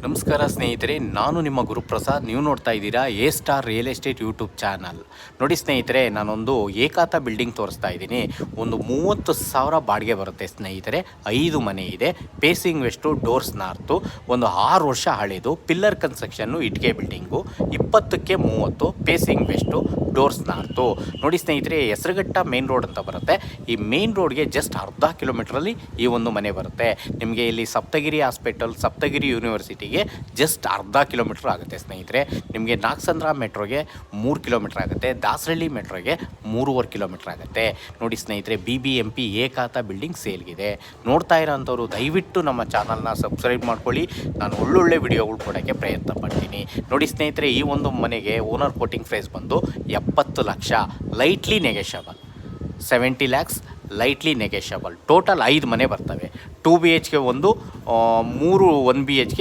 ನಮಸ್ಕಾರ ಸ್ನೇಹಿತರೆ, ನಾನು ನಿಮ್ಮ ಗುರುಪ್ರಸಾದ್. ನೀವು ನೋಡ್ತಾ ಇದ್ದೀರಾ A star real estate YouTube channel. ನೋಡಿ ಸ್ನೇಹಿತರೆ, ನಾನೊಂದು ಏಕಾತ ಬಿಲ್ಡಿಂಗ್ ತೋರಿಸ್ತಾ ಇದ್ದೀನಿ. ಒಂದು 30,000 ಬಾಡಿಗೆ ಬರುತ್ತೆ ಸ್ನೇಹಿತರೆ. 5 ಮನೆ ಇದೆ. ಪೇಸಿಂಗ್ ವೆಸ್ಟು, ಡೋರ್ಸ್ ನಾರ್ತು, ಒಂದು 6 ವರ್ಷ ಹಳೆಯದು, ಪಿಲ್ಲರ್ ಕನ್ಸ್ಟ್ರಕ್ಷನ್ನು, ಇಟ್ಟಿಗೆ ಬಿಲ್ಡಿಂಗು, 20ಕ್ಕೆ 30, ಪೇಸಿಂಗ್ ವೆಸ್ಟು, ಡೋರ್ಸ್ ನಾರ್ತು. ನೋಡಿ ಸ್ನೇಹಿತರೆ, ಹೆಸರುಘಟ್ಟ ಮೇನ್ ರೋಡ್ ಅಂತ ಬರುತ್ತೆ. ಈ ಮೇನ್ ರೋಡ್ಗೆ ಜಸ್ಟ್ ಅರ್ಧ ಕಿಲೋಮೀಟ್ರಲ್ಲಿ ಈ ಒಂದು ಮನೆ ಬರುತ್ತೆ. ನಿಮಗೆ ಇಲ್ಲಿ ಸಪ್ತಗಿರಿ ಹಾಸ್ಪಿಟಲ್, ಸಪ್ತಗಿರಿ ಯೂನಿವರ್ಸಿಟಿಗೆ ಜಸ್ಟ್ ಅರ್ಧ ಕಿಲೋಮೀಟ್ರ್ ಆಗುತ್ತೆ ಸ್ನೇಹಿತರೆ. ನಿಮಗೆ ನಾಗಸಂದ್ರ ಮೆಟ್ರೋಗೆ 3 ಕಿಲೋಮೀಟ್ರ್ ಆಗುತ್ತೆ. ದಾಸರಳ್ಳಿ ಮೆಟ್ರೋಗೆ 3.5 ಕಿಲೋಮೀಟ್ರ್ ಆಗುತ್ತೆ. ನೋಡಿ ಸ್ನೇಹಿತರೆ, BBMP ಏಕಾತ ಬಿಲ್ಡಿಂಗ್ ಸೇಲ್ಗಿದೆ. ನೋಡ್ತಾ ಇರೋಂಥವ್ರು ದಯವಿಟ್ಟು ನಮ್ಮ ಚಾನಲ್ನ ಸಬ್ಸ್ಕ್ರೈಬ್ ಮಾಡ್ಕೊಳ್ಳಿ. ನಾನು ಒಳ್ಳೊಳ್ಳೆ ವಿಡಿಯೋಗಳು ಕೊಡೋಕ್ಕೆ ಪ್ರಯತ್ನ ಪಡ್ತೀನಿ. ನೋಡಿ ಸ್ನೇಹಿತರೆ, ಈ ಒಂದು ಮನೆಗೆ ಓನರ್ ಕೋಟಿಂಗ್ ಪ್ರೈಸ್ ಬಂದು 70 lakh, lightly negotiable. 70 lakhs lightly negotiable. Total 5 ಮನೆ ಬರ್ತವೆ. 2 BHK ಒಂದು, 3 1 BHK,